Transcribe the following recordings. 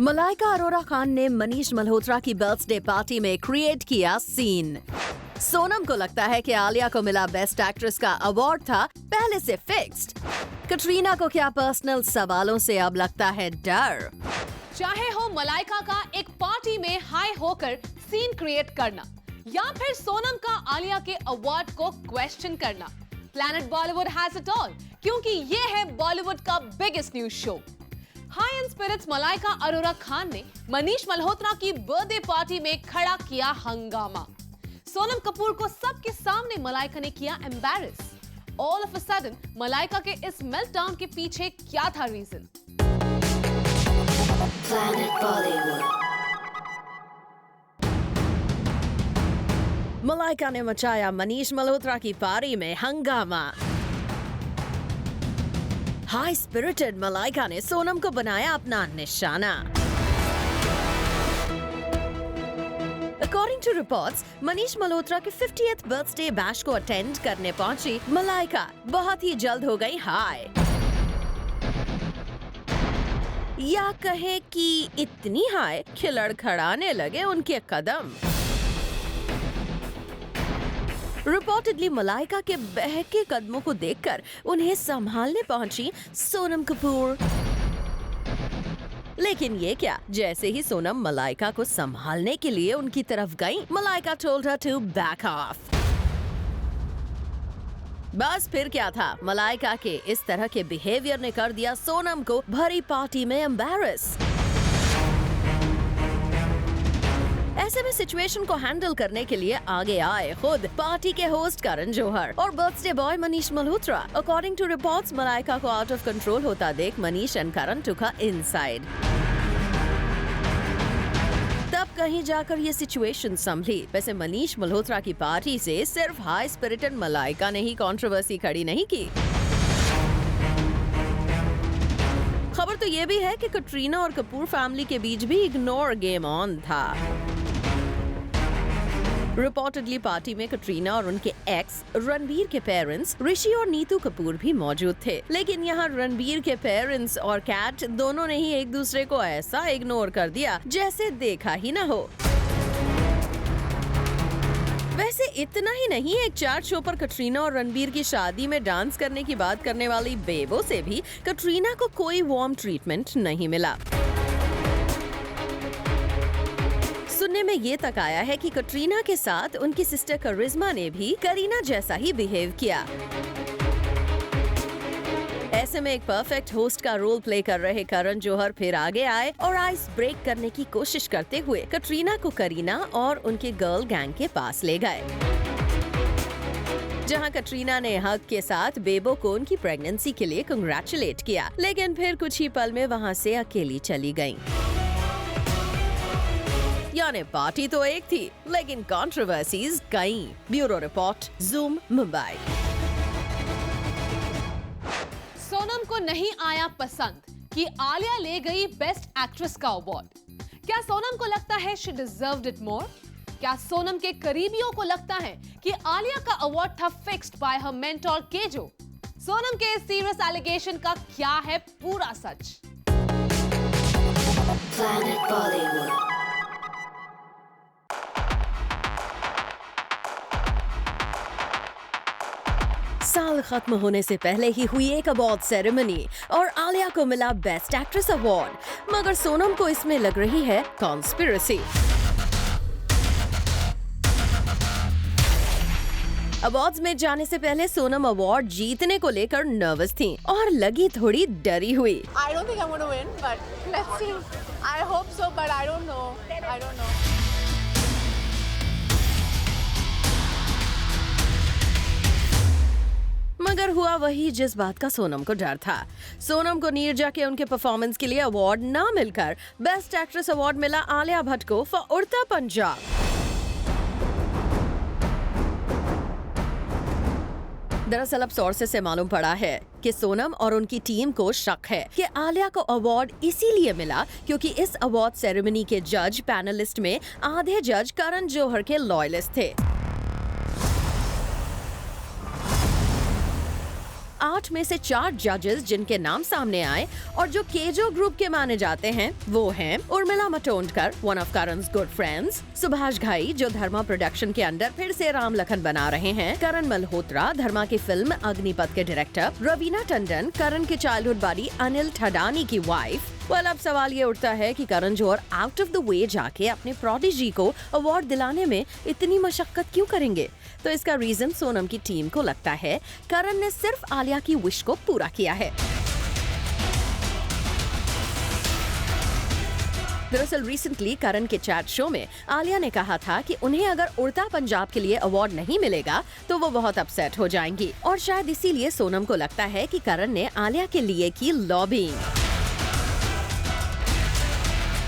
मलाइका अरोरा खान ने मनीष मल्होत्रा की birthday party में क्रिएट किया सीन। सोनम को लगता है कि आलिया को मिला बेस्ट एक्ट्रेस का अवार्ड था पहले से फिक्स्ड। कटरीना को क्या पर्सनल सवालों से अब लगता है डर। चाहे हो मलाइका का एक पार्टी में हाई होकर सीन क्रिएट करना या फिर सोनम का आलिया के अवार्ड को क्वेश्चन करना, Planet Bollywood has it all, क्योंकि ये है बॉलीवुड का biggest news show. High and spirits Malaika Arora Khan ने मनीष मल्होत्रा की बर्थडे पार्टी में खड़ा किया हंगामा। सोनम कपूर को सबके सामने मलाइका ने किया embarrass. All of a sudden Malaika के इस मेल्टडाउन के पीछे क्या था रीजन? मलाइका ने मचाया मनीष मल्होत्रा की पार्टी में हंगामा। हाई स्पिरिटेड मलाइका ने सोनम को बनाया अपना निशाना। According to reports, Manish Malhotra के 50th बर्थडे बैश को अटेंड करने पहुंची मलाइका बहुत ही जल्द हो गई हाई। या कहे कि इतनी हाई कि लड़खड़ाने लगे उनके कदम। रिपोर्टेडली मलाइका के बहके कदमों को देखकर उन्हें संभालने पहुंची सोनम कपूर। लेकिन ये क्या, जैसे ही सोनम मलाइका को संभालने के लिए उनकी तरफ गई, Malaika told her to back off. बस फिर क्या था, मलाइका के इस तरह के बिहेवियर ने कर दिया सोनम को भरी पार्टी में एम्बैरेस। ऐसे में सिचुएशन को हैंडल करने के लिए आगे आए खुद पार्टी के होस्ट करण जौहर और birthday boy Manish Malhotra. According to reports, Malaika को आउट ऑफ कंट्रोल होता देख Manish and Karan took her inside. तब कहीं जाकर ये सिचुएशन संभली। वैसे मनीष मल्होत्रा की पार्टी से सिर्फ हाई स्पिरिटेड मलाइका ने ही कंट्रोवर्सी खड़ी नहीं की। खबर तो ये भी है कि कटरीना और कपूर फैमिली के बीच भी इग्नोर गेम ऑन था। रिपोर्टेडली पार्टी में कटरीना और उनके एक्स रणबीर के पेरेंट्स ऋषि और नीतू कपूर भी मौजूद थे। लेकिन यहाँ रणबीर के पेरेंट्स और कैट दोनों ने ही एक दूसरे को ऐसा इग्नोर कर दिया जैसे देखा ही ना हो। वैसे इतना ही नहीं, एक चार्ट शो पर कटरीना और रणबीर की शादी में डांस करने की बात करने वाली बेबो से भी कटरीना को कोई वार्म ट्रीटमेंट नहीं मिला। सुनने में ये तक आया है कि कटरीना के साथ उनकी सिस्टर करिश्मा ने भी करीना जैसा ही बिहेव किया। ऐसे में एक परफेक्ट होस्ट का रोल प्ले कर रहे करण जौहर फिर आगे आए और आइस ब्रेक करने की कोशिश करते हुए कटरीना को करीना और उनके गर्ल गैंग के पास ले गए, जहां कटरीना ने हक के साथ बेबो को उनकी प्रेगनेंसी के लिए कंग्रेचुलेट किया। लेकिन फिर कुछ ही पल में वहां से अकेली चली गईं। यानी पार्टी तो एक थी, लेकिन कंट्रोवर्सीज कई। Bureau report, Zoom, Mumbai. Sonam को नहीं आया पसंद कि आलिया ले गई बेस्ट एक्ट्रेस का अवार्ड। क्या सोनम को लगता है शी डिजर्व्ड इट मोर? क्या सोनम के करीबियों को लगता है कि आलिया का अवार्ड था fixed by her mentor KJo? Sonam के इस सीरियस एलिगेशन का क्या है पूरा सच? Planet Bollywood. साल खत्म होने से पहले ही हुई एक अवार्ड सेरेमनी और आलिया को मिला बेस्ट एक्ट्रेस अवार्ड, मगर सोनम को इसमें लग रही है कॉन्स्पिरेसी। अवार्ड्स में जाने से पहले सोनम अवार्ड जीतने को लेकर नर्वस थीं और लगी थोड़ी डरी हुई। I don't think I'm going to win, but let's see. I hope so, but I don't know. I don't know. मगर हुआ वही जिस बात का सोनम को डर था। सोनम को नीरजा के उनके परफॉर्मेंस के लिए अवार्ड ना मिलकर बेस्ट एक्ट्रेस अवार्ड मिला आलिया भट्ट को फॉर उड़ता पंजाब। दरअसल अब सोर्सेस से मालूम पड़ा है कि सोनम और उनकी टीम को शक है कि आलिया को अवार्ड इसीलिए मिला क्योंकि इस अवार्ड सेरेमनी के जज पैनलिस्ट में आधे जज करण जौहर के लॉयलिस्ट थे। 8 में से 4 जजेस जिनके नाम सामने आए और जो केजो ग्रुप के माने जाते हैं वो हैं Urmila Matondkar, one of Karan's good friends, Subhash Ghai जो धर्मा प्रोडक्शन के अंडर फिर से राम लखन बना रहे हैं, करण मल्होत्रा धर्मा की फिल्म अग्निपथ के डायरेक्टर, रवीना टंडन करण के चाइल्डहुड बडी अनिल ठडानी की वाइफ। अब सवाल ये उठता है कि Karan Johar out of the way जाके अपने प्रोडिजी को अवार्ड दिलाने में इतनी मशक्कत क्यों करेंगे? तो इसका रीजन सोनम की टीम को लगता है करण ने सिर्फ आलिया की विश को पूरा किया है। दरअसल रिसेंटली करण के चैट शो में आलिया ने कहा था कि उन्हें अगर उड़ता पंजाब के लिए अवार्ड नहीं मिलेगा तो वो बहुत अपसेट हो जाएंगी और शायद इसीलिए सोनम को लगता है कि करण ने आलिया के लिए की लॉबिंग।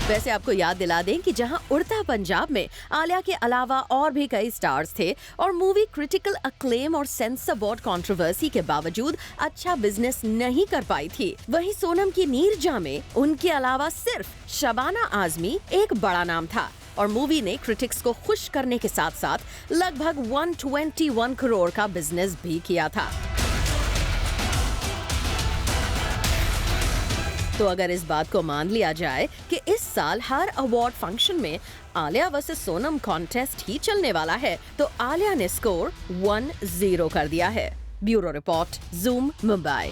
वैसे आपको याद दिला दें कि जहां उड़ता पंजाब में आलिया के अलावा और भी कई स्टार्स थे और मूवी क्रिटिकल अक्लेम और सेंसर बोर्ड कंट्रोवर्सी के बावजूद अच्छा बिजनेस नहीं कर पाई थी, वहीं सोनम की नीरजा में उनके अलावा सिर्फ शबाना आजमी एक बड़ा नाम था और मूवी ने क्रिटिक्स को खुश करने के साथ साथ लगभग 121 करोड़ का बिजनेस भी किया था। तो अगर इस बात को मान लिया जाए कि इस साल हर अवार्ड फंक्शन में आलिया वर्सेस सोनम कॉन्टेस्ट ही चलने वाला है, तो आलिया ने स्कोर 1-0 कर दिया है। Bureau report, Zoom Mumbai.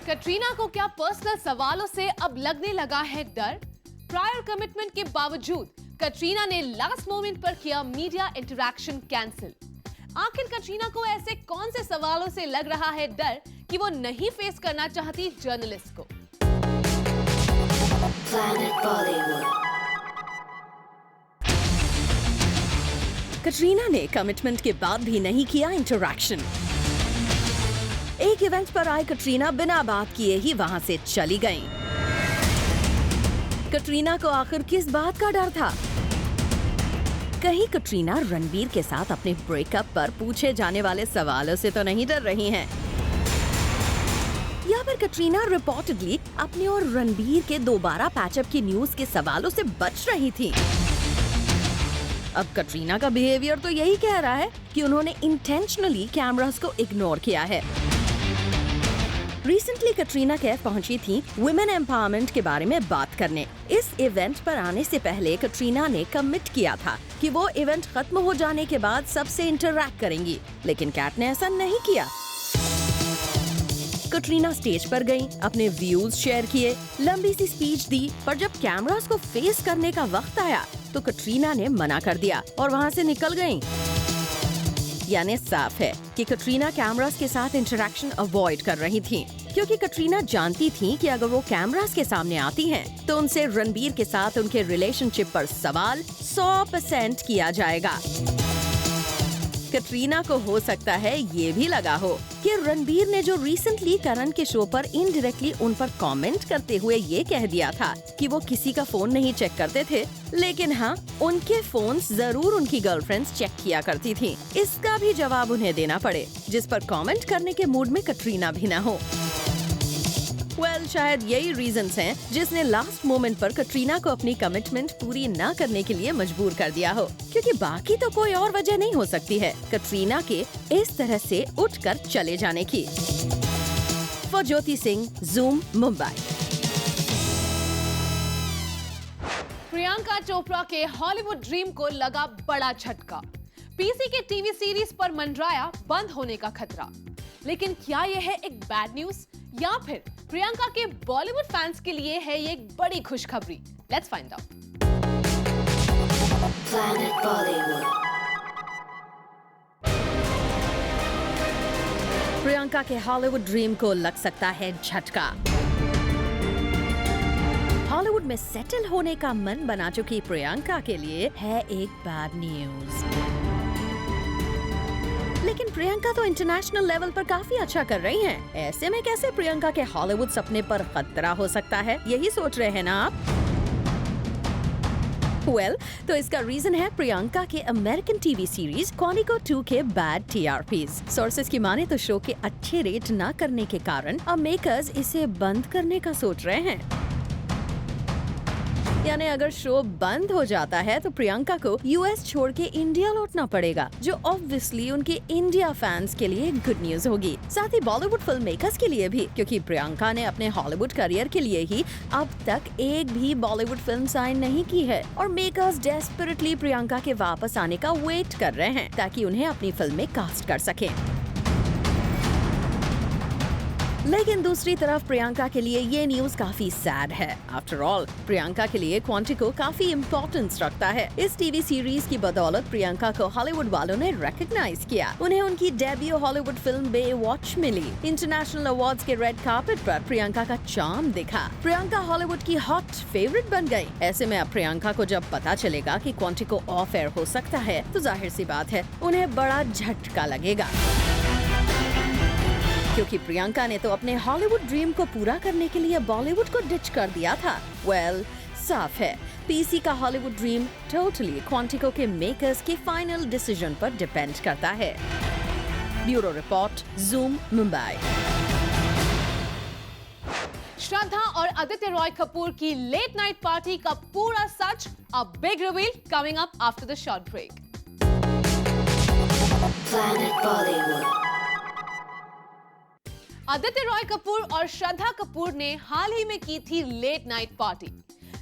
Katrina को क्या पर्सनल सवालों से अब लगने लगा है डर? प्रायर कमिटमेंट के बावजूद कटरीना ने लास्ट मोमेंट पर किया मीडिया इंटरैक्शन कैंसिल। आखिर कटरीना को ऐसे कौन से सवालों से लग रहा है डर कि वो नहीं फेस करना चाहती जर्नलिस्ट को? Planet Bollywood. कटरीना ने कमिटमेंट के बाद भी नहीं किया इंटरैक्शन। एक इवेंट पर आई कटरीना बिना बात किए ही वहां से चली गईं। कटरीना को आखिर किस बात का डर था? कहीं कटरीना रणबीर के साथ अपने ब्रेकअप पर पूछे जाने वाले सवालों से तो नहीं डर रही हैं? या फिर कटरीना रिपोर्टेडली अपने और रणबीर के दोबारा पैचअप की न्यूज के सवालों से बच रही थी? अब कटरीना का बिहेवियर तो यही कह रहा है कि उन्होंने इंटेंशनली कैमरास को इग्नोर किया है। रिसेंटली कटरीना कैफ पहुंची थी वुमेन एम्पावरमेंट के बारे में बात करने। इस इवेंट पर आने से पहले कटरीना ने कमिट किया था कि वो इवेंट खत्म हो जाने के बाद सबसे इंटरैक्ट करेंगी, लेकिन कैट ने ऐसा नहीं किया। कटरीना स्टेज पर गईं, अपने व्यूज शेयर किए, लंबी सी स्पीच दी, पर जब कैमरास को फेस करने का वक्त आया तो कटरीना ने मना कर दिया और वहां से निकल गईं। यानी साफ है कि कटरीना कैमरास के साथ इंटरैक्शन अवॉइड कर रही थी, क्योंकि कटरीना जानती थी कि अगर वो कैमरास के सामने आती हैं, तो उनसे रणबीर के साथ उनके रिलेशनशिप पर सवाल 100% किया जाएगा। कटरीना को हो सकता है ये भी लगा हो कि रणबीर ने जो रिसेंटली करण के शो पर इनडायरेक्टली उन पर कमेंट करते हुए ये कह दिया था कि वो किसी का फोन नहीं चेक करते थे, लेकिन हाँ उनके फोन्स जरूर उनकी गर्लफ्रेंड्स चेक किया करती थी, इसका भी जवाब उन्हें देना पड़े, जिस पर कमेंट करने के मूड में कटरीना भी न हो। शायद यही रीजंस हैं जिसने लास्ट मोमेंट पर कटरीना को अपनी कमिटमेंट पूरी न करने के लिए मजबूर कर दिया हो, क्योंकि बाकी तो कोई और वजह नहीं हो सकती है कटरीना के इस तरह से उठकर चले जाने की। For Jyoti Singh, zoom Mumbai. प्रियंका चोपड़ा के हॉलीवुड ड्रीम को लगा बड़ा झटका। पीसी के टीवी सीरीज पर मंडराया बंद होने का खतरा। लेकिन क्या यह है एक बैड न्यूज या फिर प्रियंका के बॉलीवुड फैंस के लिए है ये एक बड़ी खुशखबरी? Let's find out. Planet Bollywood. Priyanka के हॉलीवुड ड्रीम को लग सकता है झटका। हॉलीवुड में सेटल होने का मन बना चुकी प्रियंका के लिए है एक बैड न्यूज। लेकिन प्रियंका तो इंटरनेशनल लेवल पर काफी अच्छा कर रही हैं। ऐसे में कैसे प्रियंका के हॉलीवुड सपने पर खतरा हो सकता है, यही सोच रहे हैं ना आप? तो इसका रीजन है प्रियंका के अमेरिकन टीवी सीरीज क्वानिको 2 के बैड TRPs। सोर्सेज की माने तो शो के अच्छे रेट न करने के कारण अब मेकर्स इसे बंद करने का सोच रहे हैं। यानी अगर शो बंद हो जाता है तो प्रियंका को यूएस छोड़ के इंडिया लौटना पड़ेगा, जो ऑब्वियसली उनके इंडिया फैंस के लिए गुड न्यूज होगी, साथ ही बॉलीवुड फिल्म मेकर्स के लिए भी, क्योंकि प्रियंका ने अपने हॉलीवुड करियर के लिए ही अब तक एक भी बॉलीवुड फिल्म साइन नहीं की है और मेकर्स डेस्परेटली प्रियंका के वापस आने का वेट कर रहे हैं ताकि उन्हें अपनी फिल्म में कास्ट कर सकें। लेकिन दूसरी तरफ प्रियंका के लिए ये न्यूज काफी सैड है। आफ्टर ऑल प्रियंका के लिए क्वांटिको काफी इम्पोर्टेंस रखता है। इस टीवी सीरीज की बदौलत प्रियंका को हॉलीवुड वालों ने रिकॉग्नाइज किया। उन्हें उनकी डेब्यू हॉलीवुड फिल्म बे वॉच मिली। इंटरनेशनल अवार्ड्स के रेड कार्पेट पर प्रियंका का चार्म दिखा। प्रियंका हॉलीवुड की हॉट फेवरेट बन गई। ऐसे में अब प्रियंका को जब पता चलेगा कि क्वांटिको ऑफ एयर हो सकता है तो जाहिर सी बात है उन्हें बड़ा झटका लगेगा, क्योंकि प्रियंका ने तो अपने हॉलीवुड ड्रीम को पूरा करने के लिए बॉलीवुड को डिच कर दिया था। साफ है पीसी का हॉलीवुड ड्रीम टोटली क्वांटिको के मेकर्स के फाइनल डिसीजन पर डिपेंड करता है। Bureau report, Zoom, Mumbai. Shraddha और आदित्य रॉय कपूर की लेट नाइट पार्टी का पूरा सच, a big reveal coming up after the short break. Planet Bollywood. Aditya Roy Kapoor और श्रद्धा कपूर ने हाल ही में की थी लेट नाइट पार्टी,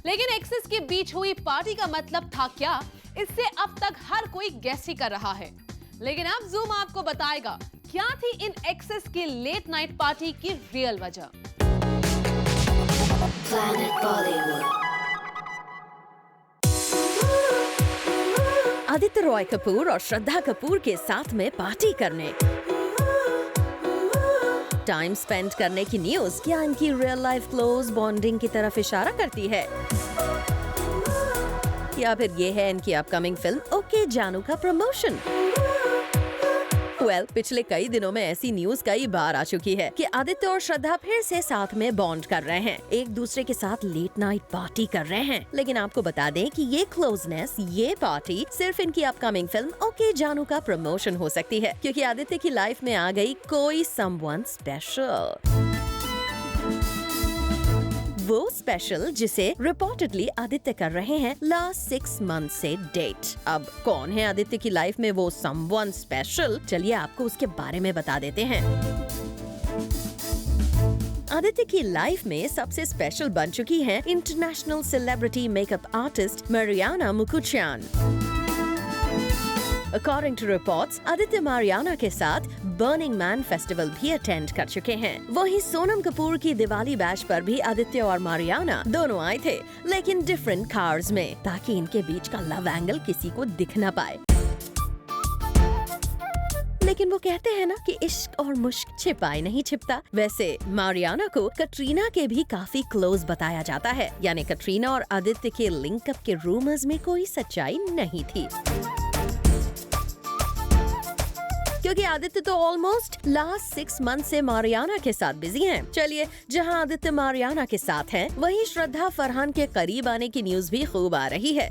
लेकिन एक्सेस के बीच हुई पार्टी का मतलब था क्या, इससे अब तक हर कोई गेस ही कर रहा है। लेकिन अब ज़ूम आपको बताएगा क्या थी इन एक्सेस की लेट नाइट पार्टी की रियल वजह। Planet Bollywood. आदित्य रॉय कपूर और श्रद्धा कपूर के साथ में पार्टी करने, टाइम स्पेंड करने की न्यूज क्या इनकी रियल लाइफ क्लोज बॉन्डिंग की तरफ इशारा करती है, या फिर ये है इनकी अपकमिंग फिल्म ओके जानू का प्रमोशन? पिछले कई दिनों में ऐसी न्यूज कई बार आ चुकी है कि आदित्य और श्रद्धा फिर से साथ में बॉन्ड कर रहे हैं, एक दूसरे के साथ लेट नाइट पार्टी कर रहे हैं। लेकिन आपको बता दें कि ये क्लोजनेस, ये पार्टी सिर्फ इनकी अपकमिंग फिल्म ओके जानू का प्रमोशन हो सकती है, क्योंकि आदित्य की लाइफ में आ गई कोई समवन स्पेशल। वो स्पेशल जिसे रिपोर्टेडली आदित्य कर रहे हैं लास्ट 6 मंथ से डेट। अब कौन है आदित्य की लाइफ में वो समवन स्पेशल, चलिए आपको उसके बारे में बता देते हैं। आदित्य की लाइफ में सबसे स्पेशल बन चुकी है international celebrity makeup artist Mariana Mukuchyan. According to reports, Aditya Mariana के साथ बर्निंग मैन फेस्टिवल भी अटेंड कर चुके हैं। वहीं सोनम कपूर की दिवाली बैश पर भी आदित्य और मारियाना दोनों आए थे, लेकिन डिफरेंट कार्स में, ताकि इनके बीच का लव एंगल किसी को दिख न पाए। लेकिन वो कहते हैं ना कि इश्क और मुश्क छिपाए नहीं छिपता। वैसे मारियाना को कटरीना के भी काफी क्लोज बताया जाता है, यानी कटरीना और आदित्य के लिंकअप के रूमर्स में कोई सच्चाई नहीं थी, क्योंकि आदित्य तो ऑलमोस्ट लास्ट 6 मंथ से मारियाना के साथ बिजी हैं। चलिए, जहां आदित्य मारियाना के साथ हैं, वहीं श्रद्धा फरहान के करीब आने की न्यूज भी खूब आ रही है।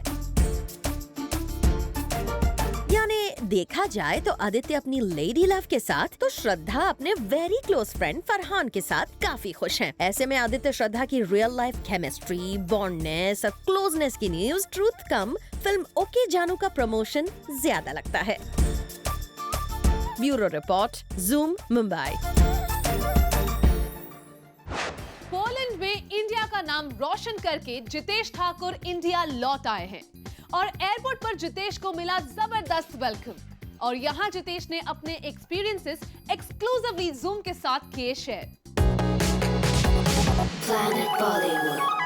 यानी देखा जाए तो आदित्य अपनी लेडी लव के साथ, तो श्रद्धा अपने वेरी क्लोज फ्रेंड फरहान के साथ काफी खुश हैं। ऐसे में आदित्य श्रद्धा की रियल लाइफ केमिस्ट्री, बॉन्डनेस और क्लोजनेस की न्यूज ट्रूथ कम फिल्म ओके जानू का प्रमोशन ज्यादा लगता है। Bureau report, Zoom, Mumbai. Poland में इंडिया का नाम रोशन करके जितेश ठाकुर इंडिया लौट आए हैं और एयरपोर्ट पर जितेश को मिला जबरदस्त वेलकम। और यहाँ जितेश ने अपने एक्सपीरियंसेस एक्सक्लूसिवली ज़ूम के साथ किए शेयर। Planet Bollywood.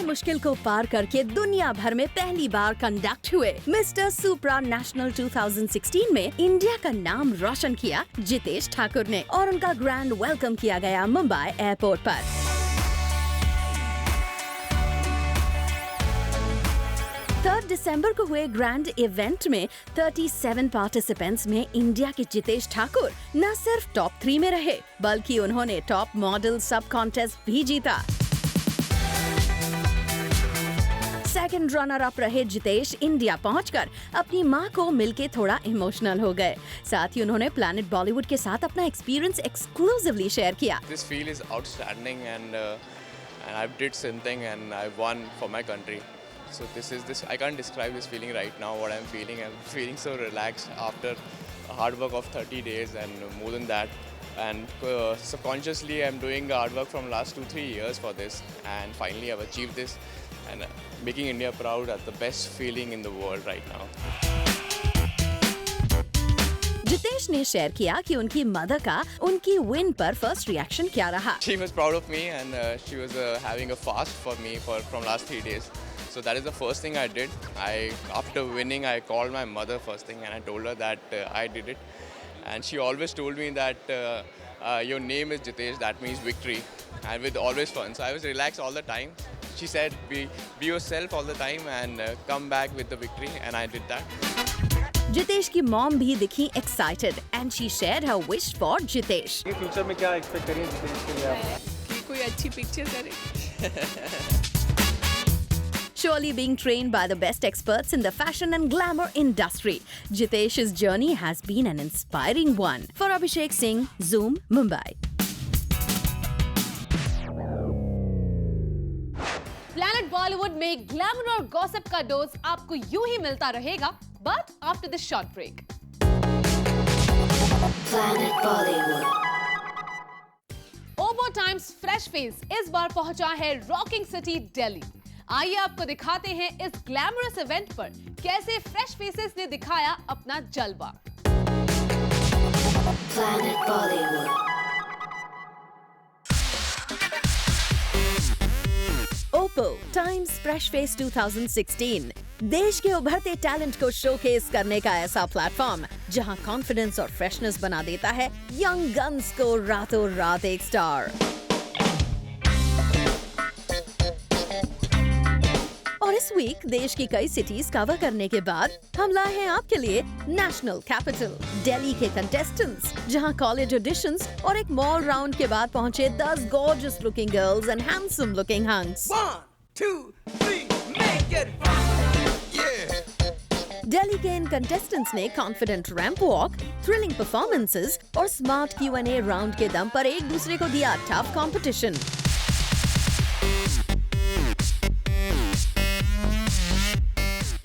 मुश्किल को पार करके दुनिया भर में पहली बार कंडक्ट हुए मिस्टर सुप्रा नेशनल 2016 में इंडिया का नाम रोशन किया जितेश ठाकुर ने, और उनका ग्रैंड वेलकम किया गया मुंबई एयरपोर्ट पर। 3 दिसंबर को हुए ग्रैंड इवेंट में 37 पार्टिसिपेंट्स में इंडिया के जितेश ठाकुर न सिर्फ टॉप 3 में रहे, बल्कि उन्होंने टॉप मॉडल सब कॉन्टेस्ट भी जीता। सेकंड रनर अप रहे जितेश इंडिया पहुंचकर अपनी मां को मिलके थोड़ा इमोशनल हो गए। साथ ही उन्होंने प्लैनेट बॉलीवुड के साथ अपना एक्सपीरियंस एक्सक्लूसिवली शेयर किया। This feel is outstanding and I did something and I won for my country. So this I can't describe this feeling right now. What I'm feeling so relaxed after a hard work of 30 days and more than that. And subconsciously I'm doing hard work from last 2-3 years for this, and finally I've achieved this and making India proud at the best feeling in the world right now. Jitesh ने share किया कि उनकी mother का उनकी win पर first reaction क्या रहा। She was proud of me and she was having a fast for me from last 3 days. So that is the first thing I did. After winning, I called my mother first thing and I told her that I did it. And she always told me that your name is Jitesh, that means victory, and with always fun. So I was relaxed all the time. She said, be yourself all the time and come back with the victory, and I did that. Jitesh की mom भी दिखी excited and she shared her wish for Jitesh. Future में क्या expect करें जितेश के लिए आप? कि कोई अच्छी पिक्चर करे। Surely being trained by the best experts in the fashion and glamour industry, Jitesh's journey has been an inspiring one. For Abhishek Singh, Zoom, Mumbai. Planet Bollywood में ग्लैमर और गॉसिप का डोज आपको यूं ही मिलता रहेगा, but after this short break. Planet Bollywood. ओबो times fresh face इस बार पहुंचा है रॉकिंग सिटी दिल्ली। आइए आपको दिखाते हैं इस ग्लैमरस इवेंट पर कैसे फ्रेश फेसेस ने दिखाया अपना जलवा। Planet Bollywood. Oppo Times Fresh Face 2016 देश के उभरते टैलेंट को शोकेस करने का ऐसा प्लेटफॉर्म जहां कॉन्फिडेंस और फ्रेशनेस बना देता है यंग गन्स को रातों रात एक स्टार। और इस वीक देश की कई सिटीज कवर करने के बाद हम लाए हैं आपके लिए नेशनल कैपिटल दिल्ली के कंटेस्टेंट्स, जहां कॉलेज ऑडिशंस और एक मॉल राउंड के बाद पहुंचे 10 gorgeous looking girls and handsome looking hunks. 1, 2, 3, make it rock. Yeah. Delhi के इन कंटेस्टेंट्स ने confident ramp walk, thrilling performances और स्मार्ट Q&A राउंड के दम पर एक दूसरे को दिया टफ कंपटीशन।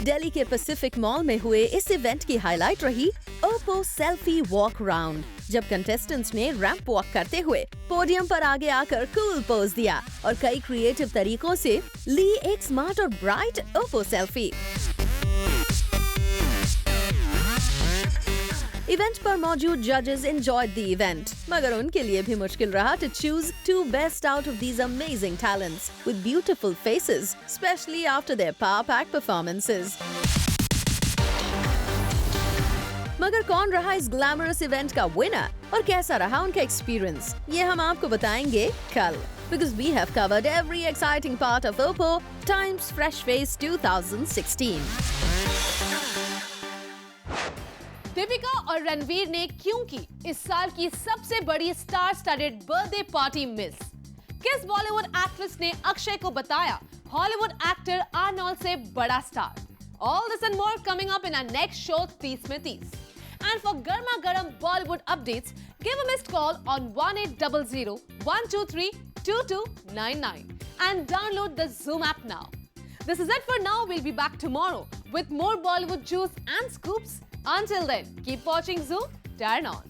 दिल्ली के पैसिफिक मॉल में हुए इस इवेंट की हाईलाइट रही ओप्पो सेल्फी वॉक राउंड, जब कंटेस्टेंट्स ने रैंप वॉक करते हुए पोडियम पर आगे आकर कूल पोज दिया और कई क्रिएटिव तरीकों से ली एक स्मार्ट और ब्राइट ओप्पो सेल्फी। इवेंट पर मौजूद जजेस एंजॉयड द इवेंट, मगर उनके लिए भी मुश्किल रहा to choose 2 best out of these amazing talents with beautiful faces, specially after their power pack performances. मगर कौन रहा इस ग्लैमरस इवेंट का विनर और कैसा रहा उनका एक्सपीरियंस, ये हम आपको बताएंगे कल, because we have covered every exciting part of Oppo Times Fresh Face 2016. Deepika और रणवीर ने क्यों की इस साल की सबसे बड़ी star studded birthday party miss? किस बॉलीवुड एक्ट्रेस ने अक्षय को बताया हॉलीवुड एक्टर आर्नोल्ड से बड़ा star? All this and more coming up in our next show 30 में 30. And for garma garam Bollywood updates, give a missed call on 1800 123 2299 and download the Zoom app now. This is it for now. We'll be back tomorrow with more Bollywood juice and scoops. Until then, keep watching Zoom. Turn on.